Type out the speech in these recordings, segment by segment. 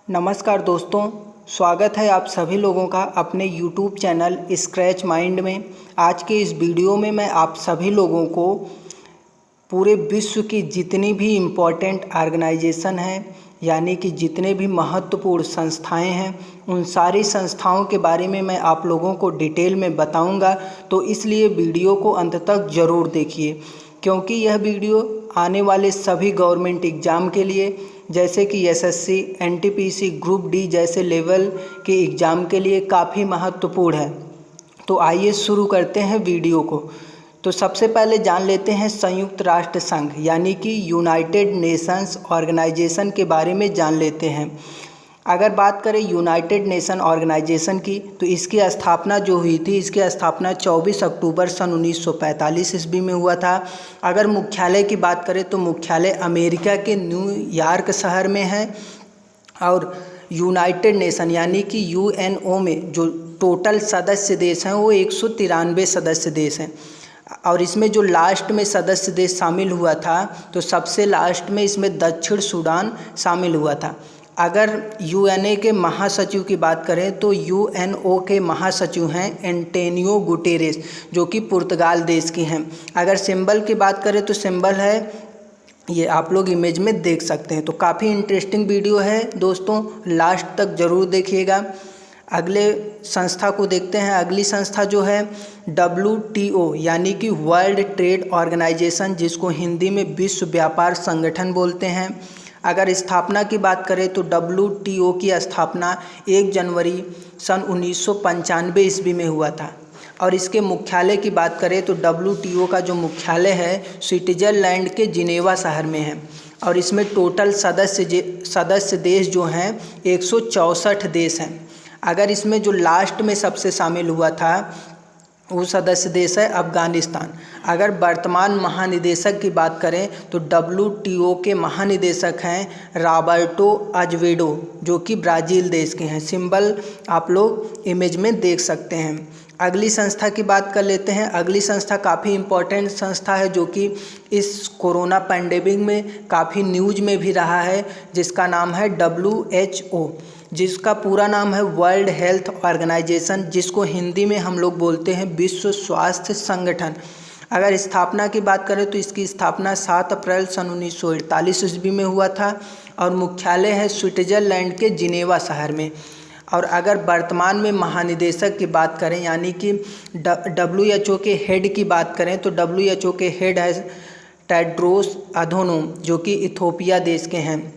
नमस्कार दोस्तों, स्वागत है आप सभी लोगों का अपने YouTube चैनल स्क्रैच माइंड में। आज के इस वीडियो में मैं आप सभी लोगों को पूरे विश्व की जितनी भी इम्पोर्टेंट ऑर्गेनाइजेशन हैं, यानी कि जितने भी महत्वपूर्ण संस्थाएं हैं, उन सारी संस्थाओं के बारे में मैं आप लोगों को डिटेल में बताऊंगा। तो इसलिए वीडियो को अंत तक ज़रूर देखिए, क्योंकि यह वीडियो आने वाले सभी गवर्नमेंट एग्ज़ाम के लिए, जैसे कि एसएससी, एनटीपीसी, ग्रुप डी जैसे लेवल के एग्ज़ाम के लिए काफ़ी महत्वपूर्ण है। तो आइए शुरू करते हैं वीडियो को। तो सबसे पहले जान लेते हैं संयुक्त राष्ट्र संघ यानी कि यूनाइटेड नेशंस ऑर्गेनाइजेशन के बारे में जान लेते हैं। अगर बात करें यूनाइटेड नेशन ऑर्गेनाइजेशन की, तो इसकी स्थापना जो हुई थी, इसकी स्थापना 24 अक्टूबर सन 1945 ईस्वी में हुआ था। अगर मुख्यालय की बात करें तो मुख्यालय अमेरिका के न्यूयॉर्क शहर में है। और यूनाइटेड नेशन यानी कि यूएनओ में जो टोटल सदस्य देश हैं वो 193 सदस्य देश हैं। और इसमें जो लास्ट में सदस्य देश शामिल हुआ था, तो सबसे लास्ट में इसमें दक्षिण सूडान शामिल हुआ था। अगर यूएनए के महासचिव की बात करें तो यूएनओ के महासचिव हैं एंटोनियो गुटेरेस, जो कि पुर्तगाल देश की हैं। अगर सिंबल की बात करें तो सिंबल है, ये आप लोग इमेज में देख सकते हैं। तो काफ़ी इंटरेस्टिंग वीडियो है दोस्तों, लास्ट तक ज़रूर देखिएगा। अगले संस्था को देखते हैं। अगली संस्था जो है WTO यानी कि वर्ल्ड ट्रेड ऑर्गेनाइजेशन, जिसको हिंदी में विश्व व्यापार संगठन बोलते हैं। अगर स्थापना की बात करें तो WTO की स्थापना 1 जनवरी सन 1995 ईस्वी में हुआ था। और इसके मुख्यालय की बात करें तो WTO का जो मुख्यालय है स्विट्ज़रलैंड के जिनेवा शहर में है। और इसमें टोटल सदस्य देश जो हैं 164 देश हैं। अगर इसमें जो लास्ट में सबसे शामिल हुआ था वो सदस्य देश है अफ़गानिस्तान। अगर वर्तमान महानिदेशक की बात करें तो WTO के महानिदेशक हैं रॉबर्टो अज़वेडो, जो कि ब्राज़ील देश के हैं। सिंबल आप लोग इमेज में देख सकते हैं। अगली संस्था की बात कर लेते हैं। अगली संस्था काफ़ी इम्पोर्टेंट संस्था है, जो कि इस कोरोना पैंडेमिक में काफ़ी न्यूज़ में भी रहा है, जिसका नाम है WHO, जिसका पूरा नाम है वर्ल्ड हेल्थ ऑर्गेनाइजेशन, जिसको हिंदी में हम लोग बोलते हैं विश्व स्वास्थ्य संगठन। अगर स्थापना की बात करें तो इसकी स्थापना 7 अप्रैल सन 1948 ईस्वी में हुआ था। और मुख्यालय है स्विट्ज़रलैंड के जिनेवा शहर में। और अगर वर्तमान में महानिदेशक की बात करें यानी कि WHO के हेड की बात करें तो WHO के हेड है टेड्रोस अधनोम, जो कि इथोपिया देश के हैं।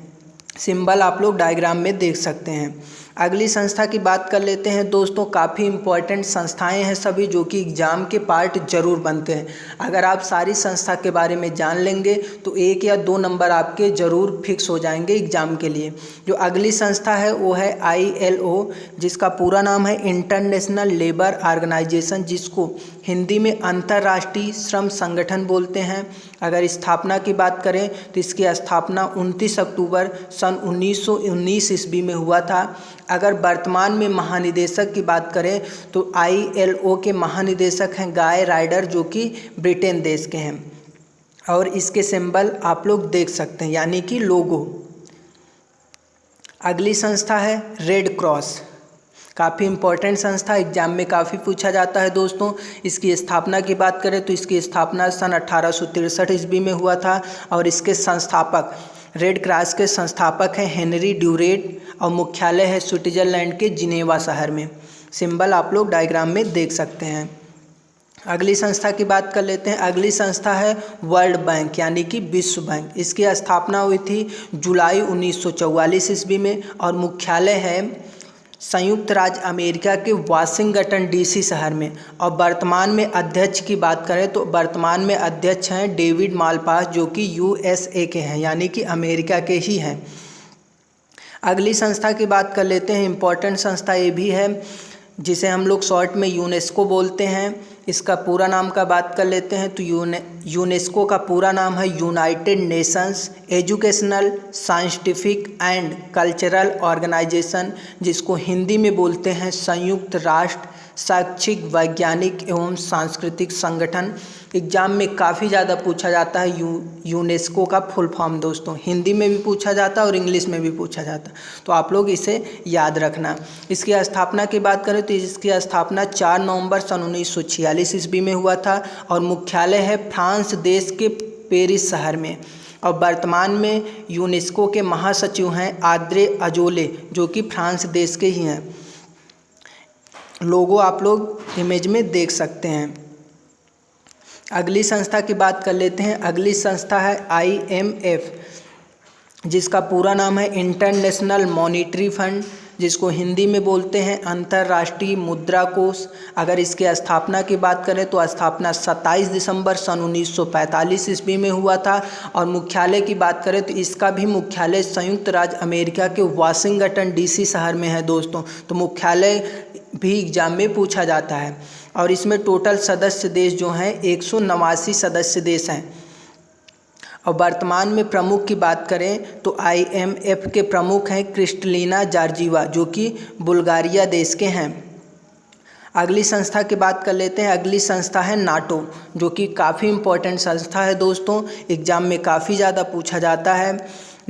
सिंबल आप लोग डायग्राम में देख सकते हैं। अगली संस्था की बात कर लेते हैं दोस्तों। काफ़ी इम्पोर्टेंट संस्थाएं हैं सभी, जो कि एग्ज़ाम के पार्ट जरूर बनते हैं। अगर आप सारी संस्था के बारे में जान लेंगे तो 1 या 2 नंबर आपके ज़रूर फिक्स हो जाएंगे एग्ज़ाम के लिए। जो अगली संस्था है वो है ILO, जिसका पूरा नाम है इंटरनेशनल लेबर ऑर्गेनाइजेशन, जिसको हिंदी में अंतर्राष्ट्रीय श्रम संगठन बोलते हैं। अगर स्थापना की बात करें तो इसकी स्थापना 29 अक्टूबर सन 1919 ईस्वी में हुआ था। अगर वर्तमान में महानिदेशक की बात करें तो ILO के महानिदेशक हैं गाय राइडर, जो कि ब्रिटेन देश के हैं। और इसके सिंबल आप लोग देख सकते हैं, यानी कि लोगो। अगली संस्था है रेड क्रॉस। काफ़ी इम्पोर्टेंट संस्था, एग्जाम में काफ़ी पूछा जाता है दोस्तों। इसकी स्थापना की बात करें तो इसकी स्थापना सन 1863 ईस्वी में हुआ था। और इसके संस्थापक, रेड क्रॉस के संस्थापक हैं हेनरी ड्यूरेट, और मुख्यालय है स्विट्ज़रलैंड के जिनेवा शहर में। सिंबल आप लोग डायग्राम में देख सकते हैं। अगली संस्था की बात कर लेते हैं। अगली संस्था है वर्ल्ड बैंक यानी कि विश्व बैंक। इसकी स्थापना हुई थी जुलाई 1944 ईस्वी में। और मुख्यालय है संयुक्त राज्य अमेरिका के वाशिंगटन DC शहर में। और वर्तमान में अध्यक्ष की बात करें तो वर्तमान में अध्यक्ष हैं डेविड मालपास, जो कि USA के हैं, यानी कि अमेरिका के ही हैं। अगली संस्था की बात कर लेते हैं। इम्पोर्टेंट संस्था ये भी है, जिसे हम लोग शॉर्ट में यूनेस्को बोलते हैं। इसका पूरा नाम का बात कर लेते हैं तो यूनेस्को का पूरा नाम है United Nations Educational, Scientific and Cultural Organization, जिसको हिंदी में बोलते हैं संयुक्त राष्ट्र शैक्षिक, वैज्ञानिक एवं सांस्कृतिक संगठन। एग्जाम में काफ़ी ज़्यादा पूछा जाता है यूनेस्को का फुल फॉर्म दोस्तों, हिंदी में भी पूछा जाता है और इंग्लिश में भी पूछा जाता है, तो आप लोग इसे याद रखना। इसकी स्थापना की बात करें तो इसकी स्थापना 4 नवंबर सन 1946 ईस्वी में हुआ था और मुख्यालय है फ्रांस देश के पेरिस शहर में। और वर्तमान में यूनेस्को के महासचिव हैं आद्रे अजोले, जो कि फ्रांस देश के ही हैं। लोगो आप लोग इमेज में देख सकते हैं। अगली संस्था की बात कर लेते हैं। अगली संस्था है IMF, जिसका पूरा नाम है इंटरनेशनल मॉनिटरी फंड, जिसको हिंदी में बोलते हैं अंतर्राष्ट्रीय मुद्रा कोष। अगर इसकी स्थापना की बात करें तो स्थापना 27 दिसंबर सन 1945 ईस्वी में हुआ था। और मुख्यालय की बात करें तो इसका भी मुख्यालय संयुक्त राज्य अमेरिका के वाशिंगटन DC शहर में है दोस्तों। तो मुख्यालय भी एग्जाम में पूछा जाता है। और इसमें टोटल सदस्य देश जो हैं 189 सदस्य देश हैं। और वर्तमान में प्रमुख की बात करें तो IMF के प्रमुख हैं क्रिस्टलिना जॉर्जीवा, जो कि बुल्गारिया देश के हैं। अगली संस्था की बात कर लेते हैं। अगली संस्था है नाटो, जो कि काफ़ी इम्पोर्टेंट संस्था है दोस्तों, एग्जाम में काफ़ी ज़्यादा पूछा जाता है।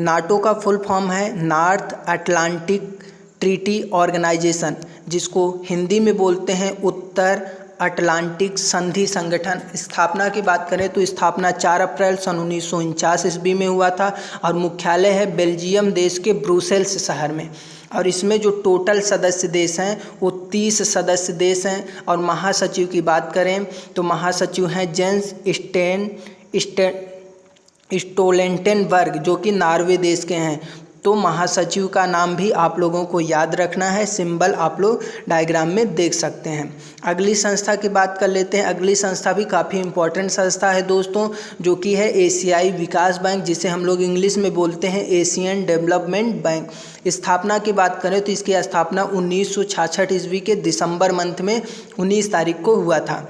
नाटो का फुल फॉर्म है नॉर्थ अटलांटिक ट्रीटी ऑर्गेनाइजेशन, जिसको हिंदी में बोलते हैं उत्तर अटलांटिक संधि संगठन। स्थापना की बात करें तो स्थापना 4 अप्रैल सन 1949 ईस्वी में हुआ था और मुख्यालय है बेल्जियम देश के ब्रुसेल्स शहर में। और इसमें जो टोटल सदस्य देश हैं वो 30 सदस्य देश हैं। और महासचिव की बात करें तो महासचिव हैं जेंस स्टोल्टेनबर्ग, जो कि नॉर्वे देश के हैं। तो महासचिव का नाम भी आप लोगों को याद रखना है, सिंबल आप लोग डायग्राम में देख सकते हैं। अगली संस्था की बात कर लेते हैं। अगली संस्था भी काफ़ी इम्पोर्टेंट संस्था है दोस्तों, जो कि है एशियाई विकास बैंक, जिसे हम लोग इंग्लिश में बोलते हैं एशियन डेवलपमेंट बैंक। स्थापना की बात करें तो इसकी स्थापना 1966 ईस्वी के दिसंबर मंथ में 19 तारीख को हुआ था।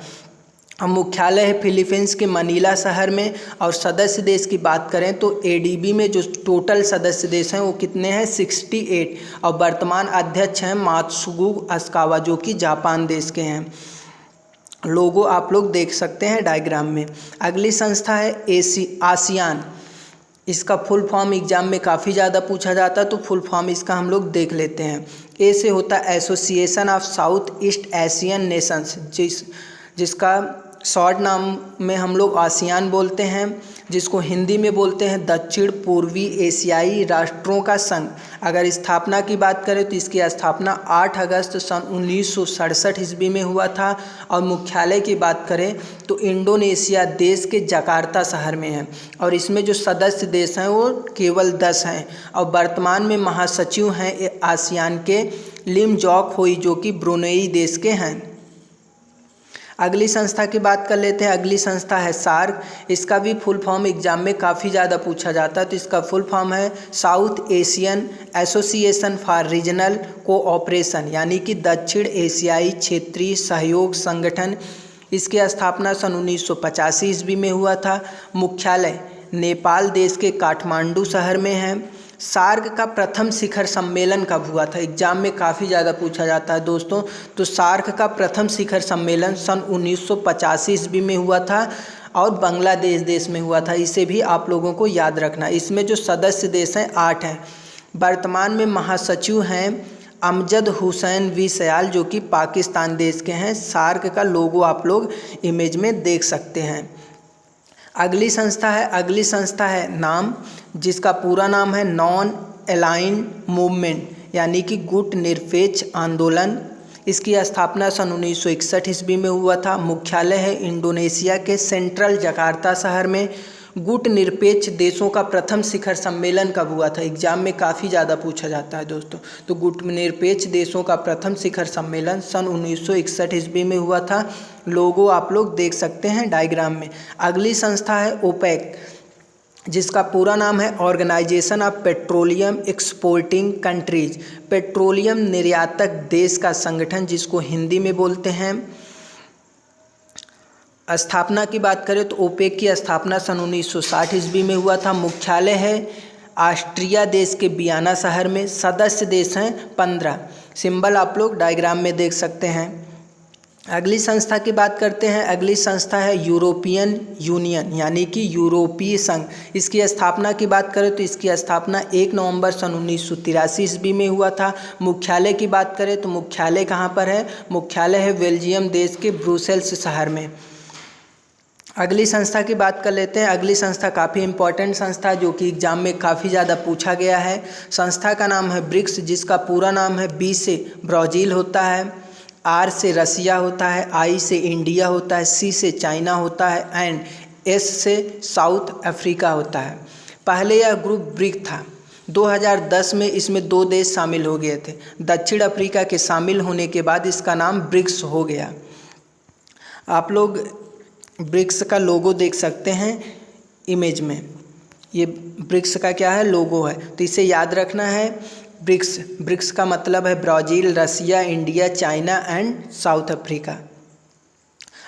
मुख्यालय है फिलीपींस के मनीला शहर में। और सदस्य देश की बात करें तो ADB में जो टोटल सदस्य देश हैं वो कितने हैं 68। और वर्तमान अध्यक्ष हैं मात्सुगु असाकावा, जो कि जापान देश के हैं। लोगो आप लोग देख सकते हैं डायग्राम में। अगली संस्था है आसियान। इसका फुल फॉर्म एग्जाम में काफ़ी ज़्यादा पूछा जाता है, तो फुल फॉर्म इसका हम लोग देख लेते हैं। ए से होता है association of south east Asian Nations, जिसका शॉर्ट नाम में हम लोग आसियान बोलते हैं, जिसको हिंदी में बोलते हैं दक्षिण पूर्वी एशियाई राष्ट्रों का संघ। अगर स्थापना की बात करें तो इसकी स्थापना 8 अगस्त सन 1967 ईस्वी में हुआ था। और मुख्यालय की बात करें तो इंडोनेशिया देश के जकार्ता शहर में है। और इसमें जो सदस्य देश हैं वो केवल 10 हैं। और वर्तमान में महासचिव हैं आसियान के लिम जॉक होई, जो कि ब्रुनेई देश के हैं। अगली संस्था की बात कर लेते हैं। अगली संस्था है सार्क। इसका भी फुल फॉर्म एग्जाम में काफ़ी ज़्यादा पूछा जाता है, तो इसका फुल फॉर्म है south Asian association for regional cooperation, यानी कि दक्षिण एशियाई क्षेत्रीय सहयोग संगठन। इसकी स्थापना सन 1985 ईस्वी में हुआ था। मुख्यालय नेपाल देश के काठमांडू शहर में है। सार्क का प्रथम शिखर सम्मेलन कब हुआ था? एग्जाम में काफ़ी ज़्यादा पूछा जाता है दोस्तों। तो सार्क का प्रथम शिखर सम्मेलन सन 1985 ईस्वी में हुआ था और बांग्लादेश देश में हुआ था। इसे भी आप लोगों को याद रखना। इसमें जो सदस्य देश हैं 8 हैं। वर्तमान में महासचिव हैं अमजद हुसैन वी सयाल, जो कि पाकिस्तान देश के हैं। सार्क का लोगो आप लोग इमेज में देख सकते हैं। अगली संस्था है नाम, जिसका पूरा नाम है नॉन अलाइंड मूवमेंट, यानी कि गुट निरपेक्ष आंदोलन। इसकी स्थापना सन 1961 ईस्वी में हुआ था। मुख्यालय है इंडोनेशिया के सेंट्रल जकार्ता शहर में। गुट निरपेक्ष देशों का प्रथम शिखर सम्मेलन कब हुआ था? एग्जाम में काफ़ी ज़्यादा पूछा जाता है दोस्तों। तो गुट निरपेक्ष देशों का प्रथम शिखर सम्मेलन सन 1961 ईस्वी में हुआ था। लोगो आप लोग देख सकते हैं डायग्राम में। अगली संस्था है ओपेक, जिसका पूरा नाम है Organization of Petroleum Exporting Countries, पेट्रोलियम निर्यातक देश का संगठन, जिसको हिंदी में बोलते हैं। स्थापना की बात करें तो ओपेक की स्थापना सन 1960 ईस्वी में हुआ था। मुख्यालय है ऑस्ट्रिया देश के वियना शहर में। सदस्य देश हैं 15। सिंबल आप लोग डायग्राम में देख सकते हैं। अगली संस्था की बात करते हैं। अगली संस्था है यूरोपियन यूनियन यानी कि यूरोपीय संघ। इसकी स्थापना की बात करें तो इसकी स्थापना 1 नवंबर सन 1983 ईस्वी में हुआ था। मुख्यालय की बात करें तो मुख्यालय कहाँ पर है? मुख्यालय है बेल्जियम देश के ब्रुसेल्स शहर में। अगली संस्था की बात कर लेते हैं। अगली संस्था काफ़ी इंपॉर्टेंट संस्था जो कि एग्जाम में काफ़ी ज़्यादा पूछा गया है। संस्था का नाम है ब्रिक्स, जिसका पूरा नाम है बी से ब्राज़ील होता है, आर से रसिया होता है, आई से इंडिया होता है, सी से चाइना होता है एंड एस से साउथ अफ्रीका होता है। पहले यह ग्रुप ब्रिक था। 2010 में इसमें 2 देश शामिल हो गए थे। दक्षिण अफ्रीका के शामिल होने के बाद इसका नाम ब्रिक्स हो गया। आप लोग ब्रिक्स का लोगो देख सकते हैं इमेज में। ये ब्रिक्स का क्या है? लोगो है। तो इसे याद रखना है। ब्रिक्स का मतलब है Brazil, Russia, India, China and South Africa.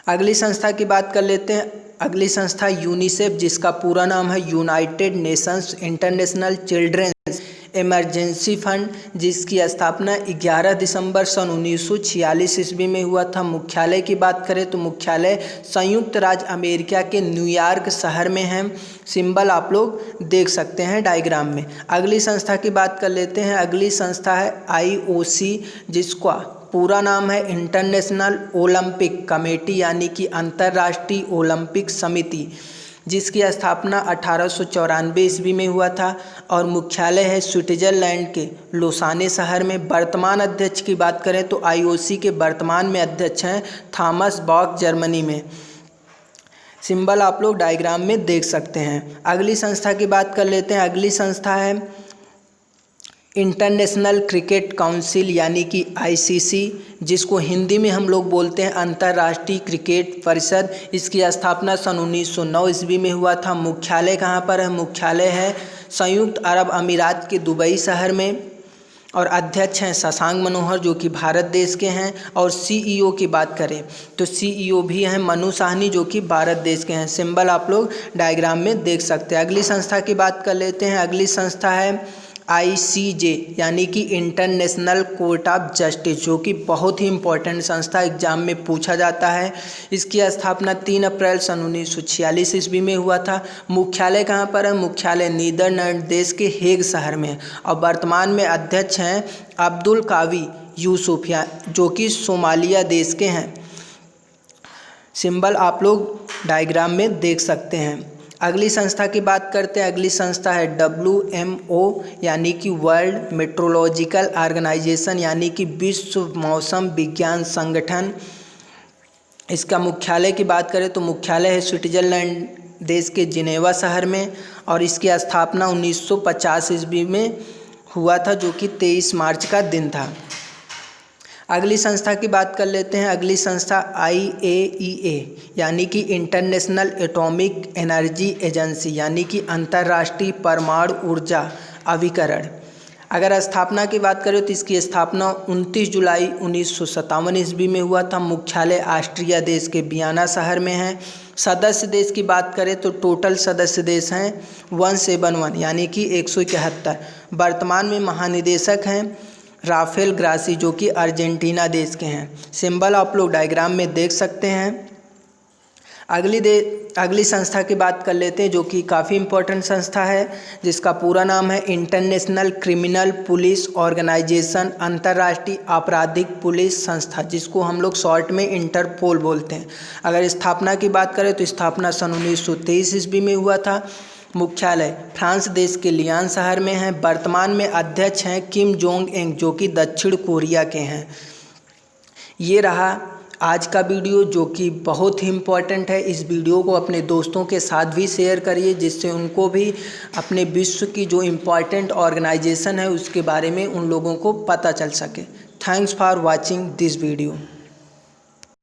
अगली संस्था की बात कर लेते हैं। अगली संस्था यूनिसेफ, जिसका पूरा नाम है United Nations International Children's Emergency Fund, जिसकी स्थापना 11 दिसंबर सन 1946 ईस्वी में हुआ था। मुख्यालय की बात करें तो मुख्यालय संयुक्त राज्य अमेरिका के न्यूयॉर्क शहर में है। सिंबल आप लोग देख सकते हैं डायग्राम में। अगली संस्था की बात कर लेते हैं। अगली संस्था है IOC, जिसका पूरा नाम है इंटरनेशनल ओलंपिक कमेटी यानी कि अंतर्राष्ट्रीय ओलंपिक समिति, जिसकी स्थापना 1894 ईस्वी में हुआ था और मुख्यालय है स्विट्जरलैंड के लोसाने शहर में। वर्तमान अध्यक्ष की बात करें तो IOC के वर्तमान में अध्यक्ष हैं थॉमस बॉक, जर्मनी में। सिंबल आप लोग डायग्राम में देख सकते हैं। अगली संस्था की बात कर लेते हैं। अगली संस्था है इंटरनेशनल क्रिकेट काउंसिल यानी कि ICC, जिसको हिंदी में हम लोग बोलते हैं अंतर्राष्ट्रीय क्रिकेट परिषद। इसकी स्थापना सन 1909 ईस्वी में हुआ था। मुख्यालय कहाँ पर है? मुख्यालय है संयुक्त अरब अमीरात के दुबई शहर में और अध्यक्ष हैं शशांक मनोहर, जो कि भारत देश के हैं। और CEO की बात करें तो CEO भी हैं मनु साहनी, जो कि भारत देश के हैं। सिंबल आप लोग डायग्राम में देख सकते हैं। अगली संस्था की बात कर लेते हैं। अगली संस्था है ICJ यानी कि इंटरनेशनल कोर्ट ऑफ जस्टिस, जो कि बहुत ही इम्पोर्टेंट संस्था एग्जाम में पूछा जाता है। इसकी स्थापना 3 अप्रैल सन 1946 ईस्वी में हुआ था। मुख्यालय कहाँ पर है? मुख्यालय नीदरलैंड देश के हेग शहर में और वर्तमान में अध्यक्ष हैं अब्दुल कावी यूसुफ, जो कि सोमालिया देश के हैं। सिंबल आप लोग डायग्राम में देख सकते हैं। अगली संस्था की बात करते हैं। अगली संस्था है WMO यानी कि वर्ल्ड मेट्रोलॉजिकल ऑर्गेनाइजेशन यानी कि विश्व मौसम विज्ञान संगठन। इसका मुख्यालय की बात करें तो मुख्यालय है स्विट्जरलैंड देश के जिनेवा शहर में और इसकी स्थापना 1950 ईस्वी में हुआ था, जो कि 23 मार्च का दिन था। अगली संस्था की बात कर लेते हैं। अगली संस्था IAEA यानी कि इंटरनेशनल एटॉमिक एनर्जी एजेंसी यानी कि अंतर्राष्ट्रीय परमाणु ऊर्जा अभिकरण। अगर स्थापना की बात करें तो इसकी स्थापना 29 जुलाई 1957 ईस्वी में हुआ था। मुख्यालय ऑस्ट्रिया देश के वियना शहर में है। सदस्य देश की बात करें तो टोटल सदस्य देश हैं 171 यानी कि 171। वर्तमान में महानिदेशक हैं राफेल ग्रासी, जो कि अर्जेंटीना देश के हैं। सिंबल आप लोग डायग्राम में देख सकते हैं। अगली संस्था की बात कर लेते हैं, जो कि काफ़ी इम्पोर्टेंट संस्था है, जिसका पूरा नाम है इंटरनेशनल क्रिमिनल पुलिस ऑर्गेनाइजेशन, अंतर्राष्ट्रीय आपराधिक पुलिस संस्था, जिसको हम लोग शॉर्ट में इंटरपोल बोलते हैं। अगर स्थापना की बात करें तो स्थापना सन 1923 ईस्वी में हुआ था। मुख्यालय फ्रांस देश के लियान शहर में है। वर्तमान में अध्यक्ष हैं किम जोंग एंग, जो कि दक्षिण कोरिया के हैं। ये रहा आज का वीडियो, जो कि बहुत ही इम्पोर्टेंट है। इस वीडियो को अपने दोस्तों के साथ भी शेयर करिए, जिससे उनको भी अपने विश्व की जो इम्पोर्टेंट ऑर्गेनाइजेशन है उसके बारे में उन लोगों को पता चल सके। Thanks for watching this video.